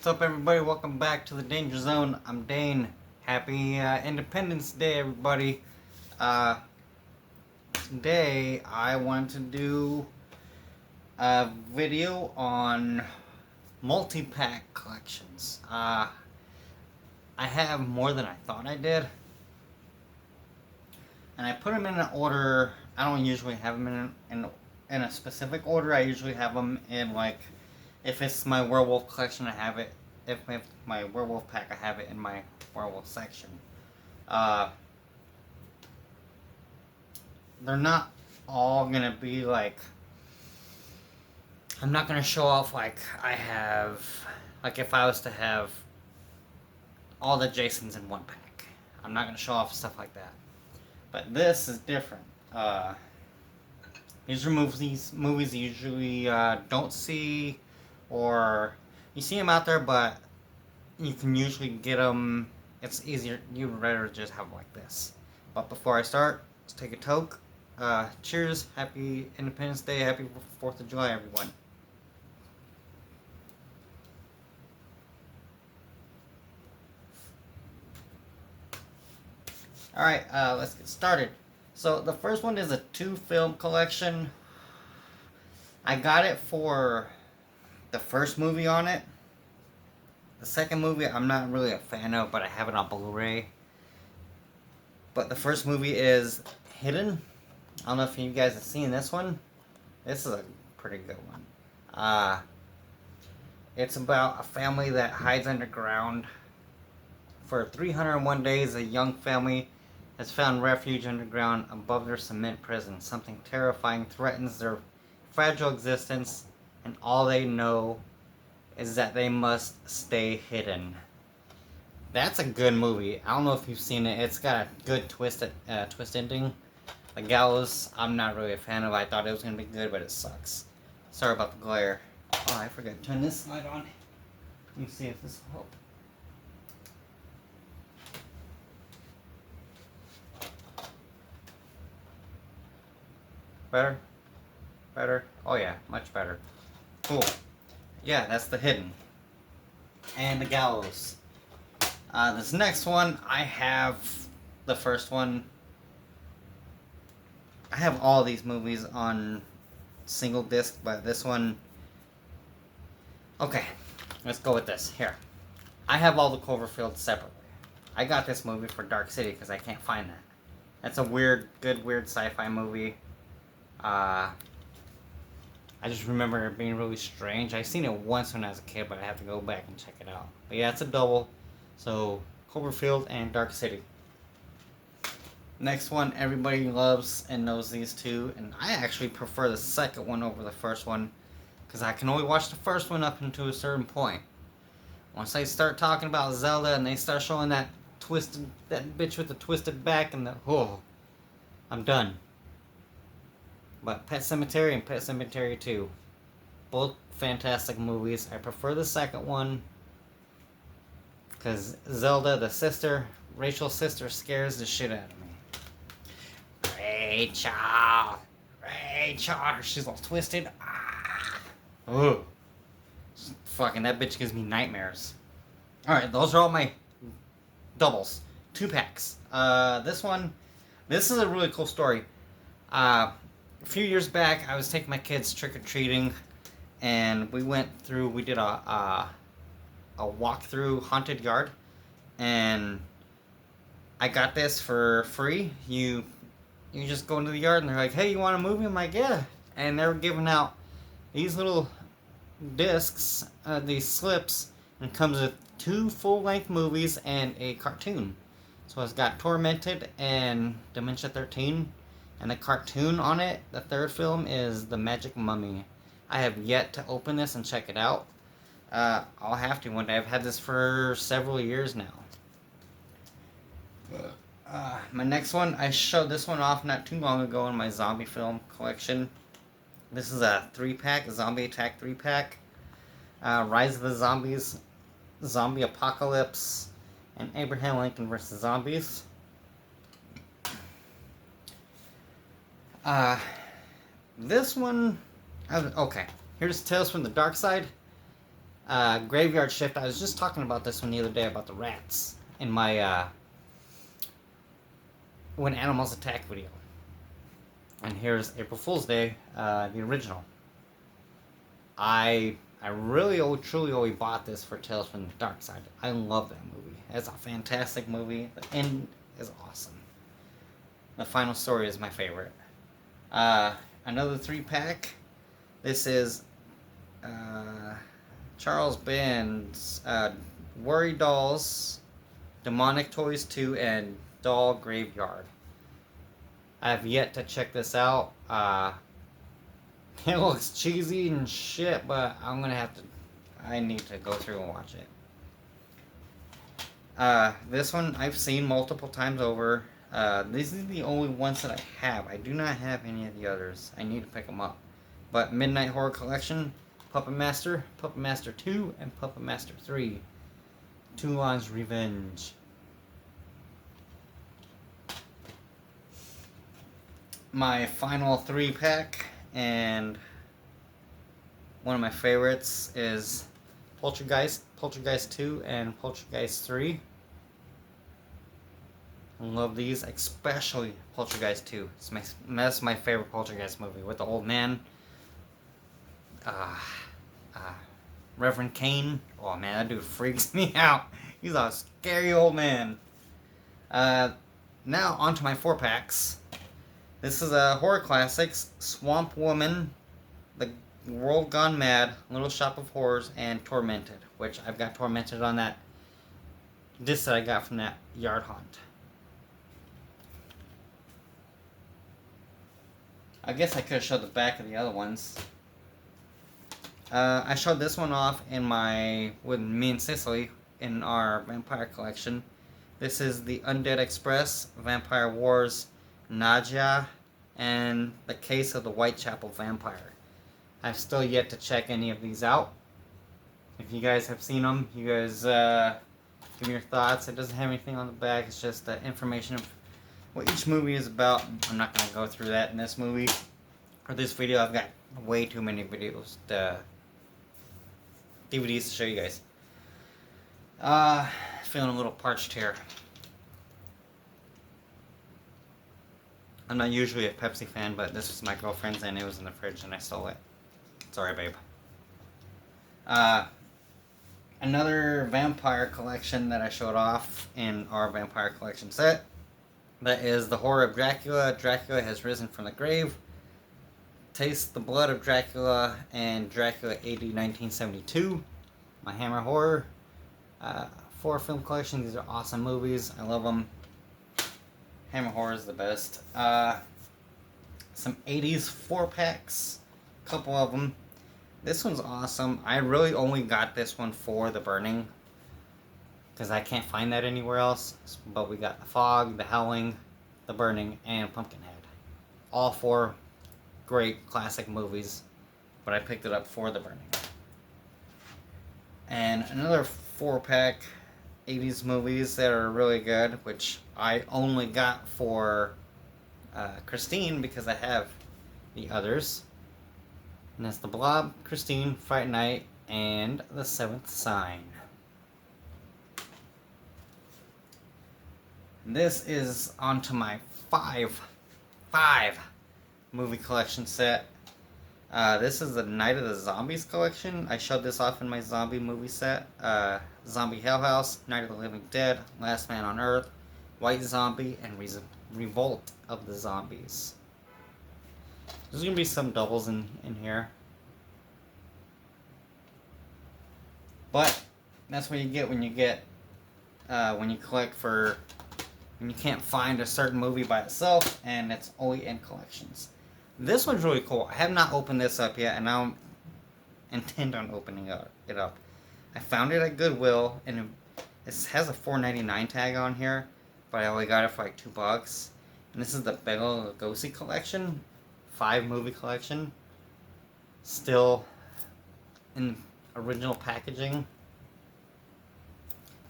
What's up, everybody? Welcome back to the Danger Zone. I'm Dane. Happy Independence Day, everybody. Uh, Today, I want to do a video on multi-pack collections. I have more than I thought I did, and I put them in an order. I don't usually have them in a specific order. I usually have them in, like, if it's my werewolf collection, I have it. If my werewolf pack, I have it in my werewolf section. Uh, they're not all gonna be like. I'm not gonna show off like I have. Like if I was to have all the Jasons in one pack, I'm not gonna show off stuff like that. But this is different. These are movies you usually don't see, or you see them out there, but you can usually get them. It's easier. You'd rather just have them like this. But before I start, let's take a toke. Cheers. Happy Independence Day. Happy 4th of July, everyone. Alright, let's get started. So the first one is a 2-film collection. I got it for the first movie on it. The second movie I'm not really a fan of, but I have it on Blu-ray. But the first movie is Hidden. I don't know if you guys have seen this one. This is a pretty good one. It's about a family that hides underground. For 301 days, a young family has found refuge underground above their cement prison. Something terrifying threatens their fragile existence, and all they know is that they must stay hidden. That's a good movie. I don't know if you've seen it. It's got a good twist ending. The Gallows, I'm not really a fan of. I thought it was going to be good, but it sucks. Sorry about the glare. Oh, I forgot to turn this light on. Let me see if this will help. Better? Better? Oh yeah, much better. Cool. Yeah, that's the Hidden. And the Gallows. This next one, I have the first one. I have all these movies on single disc, but this one... Okay, let's go with this. Here. I have all the Cloverfield separately. I got this movie for Dark City because I can't find that. That's a weird sci-fi movie. I just remember it being really strange. I seen it once when I was a kid, but I have to go back and check it out. But yeah, it's a double. So, Cloverfield and Dark City. Next one, everybody loves and knows these two, and I actually prefer the second one over the first one, because I can only watch the first one up until a certain point. Once they start talking about Zelda and they start showing that bitch with the twisted back and I'm done. But Pet Sematary and Pet Sematary 2, both fantastic movies. I prefer the second one because Zelda, the sister, Rachel's sister, scares the shit out of me. Rachel, she's all twisted. Ugh. Fucking that bitch gives me nightmares. Alright, those are all my doubles. 2 packs. This is a really cool story. A few years back, I was taking my kids trick-or-treating, and we did a walk-through haunted yard, and I got this for free. You just go into the yard, and they're like, hey, you want a movie? I'm like, yeah. And they were giving out these little discs, these slips, and it comes with 2 full-length movies and a cartoon. So it's got Tormented and Dementia 13. And the cartoon on it, the third film, is The Magic Mummy. I have yet to open this and check it out. I'll have to one day. I've had this for several years now. My next one, I showed this one off not too long ago in my zombie film collection. This is a 3-pack, Zombie Attack 3-pack. Rise of the Zombies, Zombie Apocalypse, and Abraham Lincoln vs. Zombies. This one... Okay, here's Tales from the Dark Side. Graveyard Shift. I was just talking about this one the other day about the rats in my When Animals Attack video. And here's April Fool's Day, the original. I really truly only bought this for Tales from the Dark Side. I love that movie. It's a fantastic movie. The end is awesome. The final story is my favorite. Another 3-pack. This is Charles Band's Worry Dolls, Demonic Toys 2, and Doll Graveyard. I have yet to check this out. It looks cheesy and shit, but I need to go through and watch it. This one I've seen multiple times over. These are the only ones that I have. I do not have any of the others. I need to pick them up. But Midnight Horror Collection, Puppet Master 2, and Puppet Master 3. Toulon's Revenge. My final 3-pack, and one of my favorites is Poltergeist 2 and Poltergeist 3. I love these, especially Poltergeist 2. That's my favorite Poltergeist movie, with the old man. Reverend Kane. Oh man, that dude freaks me out. He's a scary old man. Now onto my 4-packs. This is a horror classics: Swamp Woman, The World Gone Mad, Little Shop of Horrors, and Tormented, which I've got Tormented on that disc that I got from that yard hunt. I guess I could have showed the back of the other ones. I showed this one off with me and Cicely in our vampire collection. This is the Undead Express, Vampire Wars, Nadia, and The Case of the Whitechapel Vampire. I've still yet to check any of these out. If you guys have seen them, you guys give me your thoughts. It doesn't have anything on the back. It's just the information of what each movie is about. I'm not going to go through that in this movie or this video. I've got way too many DVDs to show you guys. Feeling a little parched here. I'm not usually a Pepsi fan, but this was my girlfriend's and it was in the fridge and I stole it. Sorry, babe. Another vampire collection that I showed off in our vampire collection set. That is The Horror of Dracula. Dracula Has Risen from the Grave. Taste the Blood of Dracula and Dracula AD 1972. My Hammer Horror. 4-film collection. These are awesome movies. I love them. Hammer Horror is the best. Some 80s 4-packs. A couple of them. This one's awesome. I really only got this one for The Burning, because I can't find that anywhere else. But we got The Fog, The Howling, The Burning, and Pumpkinhead. All 4 great classic movies, but I picked it up for The Burning. And another 4-pack 80s movies that are really good, which I only got for Christine because I have the others. And that's The Blob, Christine, Fright Night, and The Seventh Sign. This is onto my 5 movie collection set. This is the Night of the Zombies collection. I showed this off in my zombie movie set. Zombie Hell House, Night of the Living Dead, Last Man on Earth, White Zombie, and Revolt of the Zombies. There's going to be some doubles in here. But that's what you get when you collect for when you can't find a certain movie by itself and it's only in collections. This one's really cool. I have not opened this up yet, and I intend on opening it up. I found it at Goodwill, and it has a $4.99 tag on here, but I only got it for like $2. And this is the Bela Lugosi collection, 5-movie collection, still in original packaging.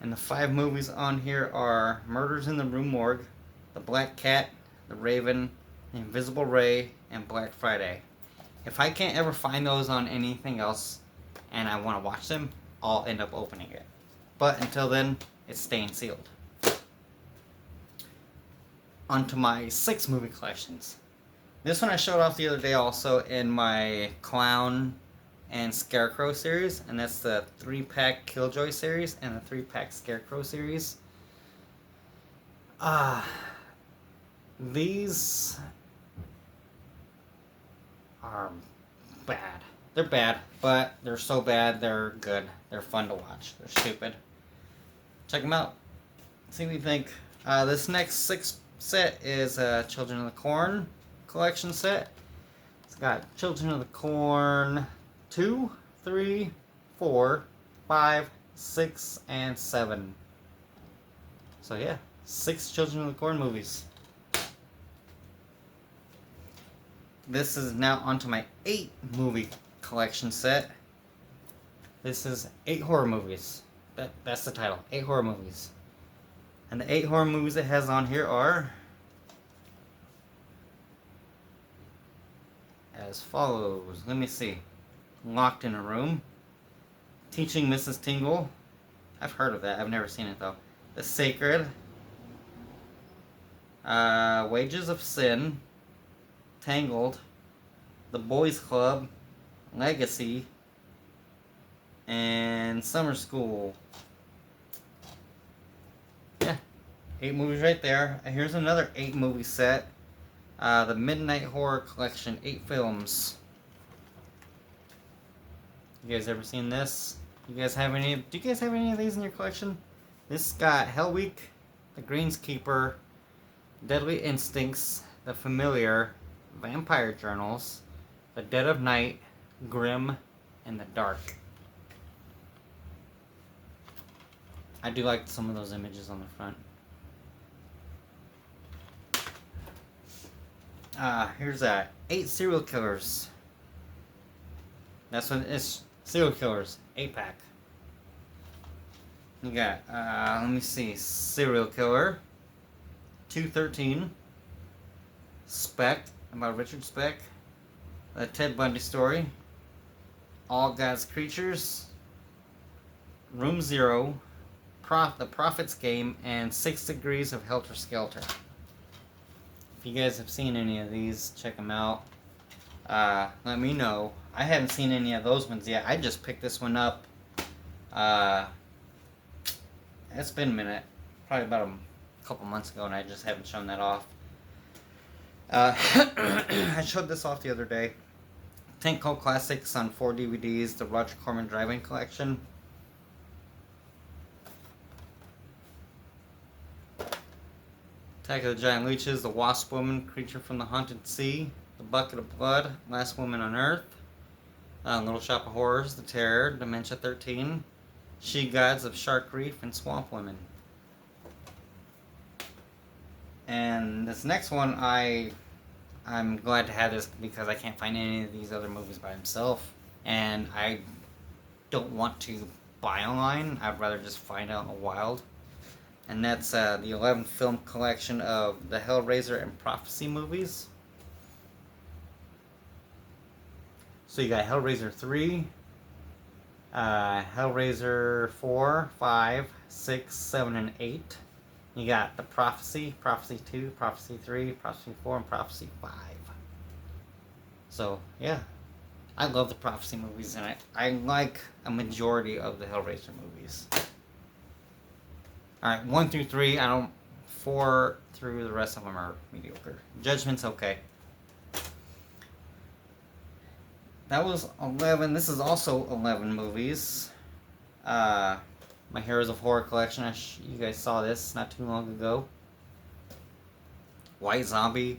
And the 5 movies on here are Murders in the Rue Morgue, The Black Cat, The Raven, The Invisible Ray, and Black Friday. If I can't ever find those on anything else and I want to watch them, I'll end up opening it. But until then, it's staying sealed. Onto my 6 movie collections. This one I showed off the other day also in my Clown and Scarecrow series, and that's the 3-pack Killjoy series and the 3-pack Scarecrow series. These are bad. They're bad, but they're so bad they're good. They're fun to watch. They're stupid. Check them out. See what you think. This next 6 set is Children of the Corn collection set. It's got Children of the Corn 2, 3, 4, 5, 6, and 7. So yeah, 6 Children of the Corn movies. This is now onto my 8 movie collection set. This is 8 horror movies. That's the title, 8 horror movies. And the 8 horror movies it has on here are as follows. Let me see. Locked in a Room. Teaching Mrs. Tingle. I've heard of that. I've never seen it though. The Sacred. Wages of Sin. Tangled. The Boys Club. Legacy. And Summer School. Yeah. 8 movies right there. Here's another 8 movie set. The Midnight Horror Collection, 8 films. You guys ever seen this? Do you guys have any of these in your collection? This got Hell Week, The Greenskeeper, Deadly Instincts, The Familiar, Vampire Journals, The Dead of Night, Grimm, and The Dark. I do like some of those images on the front. Here's 8 serial killers. That's what it's serial killers, 8-pack. You got, let me see, Serial Killer, 213, Speck, about Richard Speck, The Ted Bundy Story, All God's Creatures, Room Zero, The Prophet's Game, and 6 Degrees of Helter Skelter. If you guys have seen any of these, check them out. Let me know. I haven't seen any of those ones yet. I just picked this one up. It's been a minute. Probably about a couple months ago, and I just haven't shown that off. I showed this off the other day. 10 Cult Classics on 4 DVDs. The Roger Corman Drive-In Collection. Attack of the Giant Leeches, The Wasp Woman, Creature from the Haunted Sea, The Bucket of Blood, Last Woman on Earth, Little Shop of Horrors, The Terror, Dementia 13, She Gods of Shark Reef, and Swamp Women. And this next one, I'm glad to have this because I can't find any of these other movies by himself, and I don't want to buy online. I'd rather just find out in the wild. And that's the 11 film collection of the Hellraiser and Prophecy movies. So you got Hellraiser 3, Hellraiser 4, 5, 6, 7, and 8. You got the Prophecy, Prophecy 2, Prophecy 3, Prophecy 4, and Prophecy 5. So, yeah. I love the Prophecy movies, and I like a majority of the Hellraiser movies. Alright, 1 through 3, 4 through the rest of them are mediocre. Judgment's okay. That was 11. This is also 11 movies. My Heroes of Horror collection. You guys saw this not too long ago. White Zombie.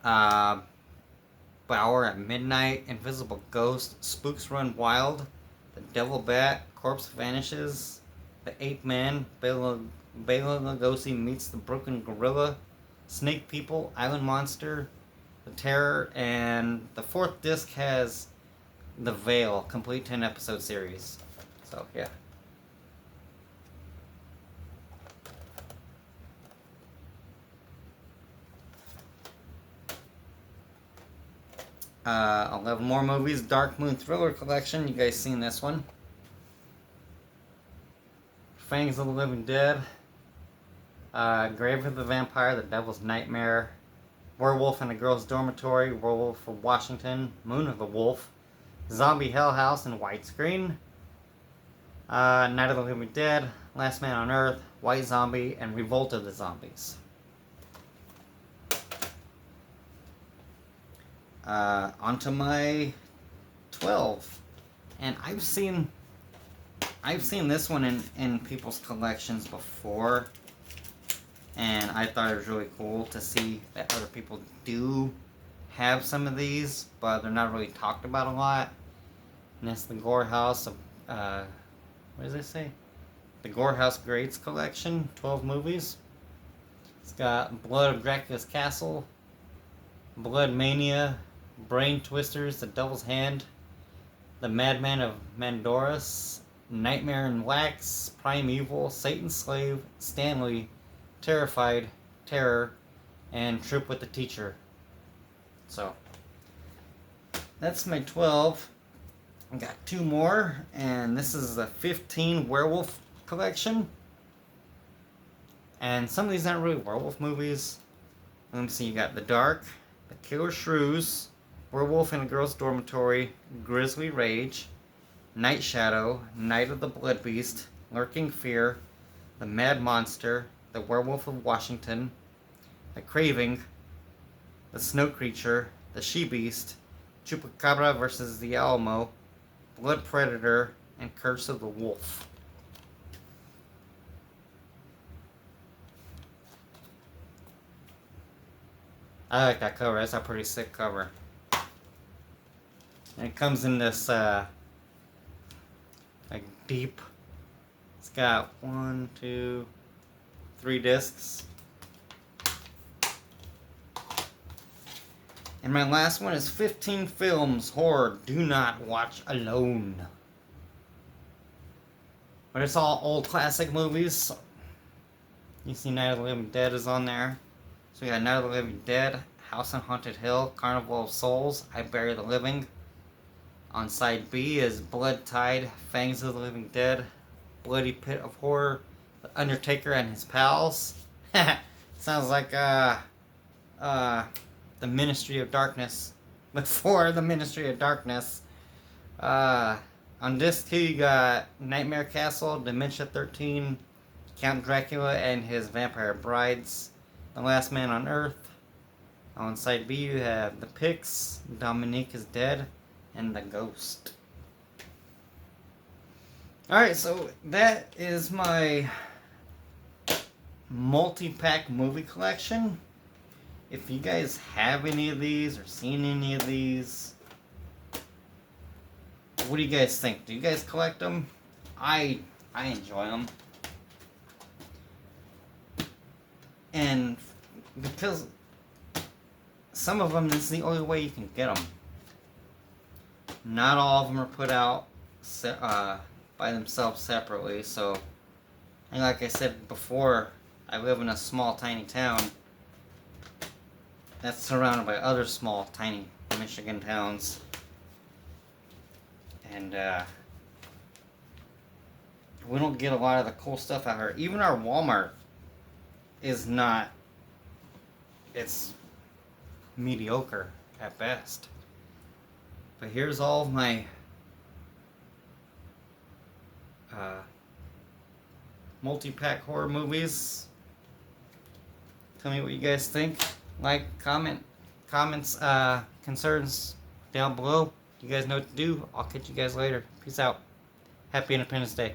Bower at Midnight. Invisible Ghost. Spooks Run Wild. The Devil Bat. Corpse Vanishes. The Ape Man, Bela Lugosi meets the Broken Gorilla, Snake People, Island Monster, The Terror, and the 4th disc has The Veil, complete 10-episode series. So, yeah. Uh, 11 more movies. Dark Moon Thriller Collection. You guys seen this one? Fangs of the Living Dead, Grave of the Vampire, The Devil's Nightmare, Werewolf in a Girl's Dormitory, Werewolf of Washington, Moon of the Wolf, Zombie Hell House in widescreen, Night of the Living Dead, Last Man on Earth, White Zombie, and Revolt of the Zombies. Onto my 12. And I've seen this one in people's collections before. And I thought it was really cool to see that other people do have some of these, but they're not really talked about a lot. And it's the Gore House of, what does it say? The Gore House Greats Collection, 12 movies. It's got Blood of Dracula's Castle, Blood Mania, Brain Twisters, The Devil's Hand, The Madman of Mandoras, Nightmare in Wax, Primeval, Satan's Slave, Stanley, Terrified, Terror, and Trip with the Teacher. So, that's my 12. I got 2 more, and this is the 15 werewolf collection. And some of these aren't really werewolf movies. Let me see, you got The Dark, The Killer Shrews, Werewolf in a Girl's Dormitory, Grizzly Rage, Night Shadow, Night of the Blood Beast, Lurking Fear, The Mad Monster, The Werewolf of Washington, The Craving, The Snow Creature, The She-Beast, Chupacabra vs. the Alamo, Blood Predator, and Curse of the Wolf. I like that cover. That's a pretty sick cover. And it comes in this, like, deep. It's got 1, 2, 3 discs. And my last one is 15 Films Horror Do Not Watch Alone. But it's all old classic movies. You see Night of the Living Dead is on there. So we got Night of the Living Dead, House on Haunted Hill, Carnival of Souls, I Bury the Living. On side B is Blood Tide, Fangs of the Living Dead, Bloody Pit of Horror, The Undertaker and His Pals. Sounds like the Ministry of Darkness before the Ministry of Darkness. On disc 2 you got Nightmare Castle, Dementia 13, Count Dracula and His Vampire Brides, The Last Man on Earth. On side B you have The Pix, Dominique is Dead, and The Ghost. Alright, so that is my multi-pack movie collection. If you guys have any of these or seen any of these, what do you guys think? Do you guys collect them? I enjoy them. And because some of them, this is the only way you can get them. Not all of them are put out by themselves separately, so, and like I said before, I live in a small, tiny town that's surrounded by other small, tiny Michigan towns. And, we don't get a lot of the cool stuff out here. Even our Walmart is not, it's mediocre at best. But here's all of my multi-pack horror movies. Tell me what you guys think. Like, comment, comments, concerns down below. You guys know what to do. I'll catch you guys later. Peace out. Happy Independence Day.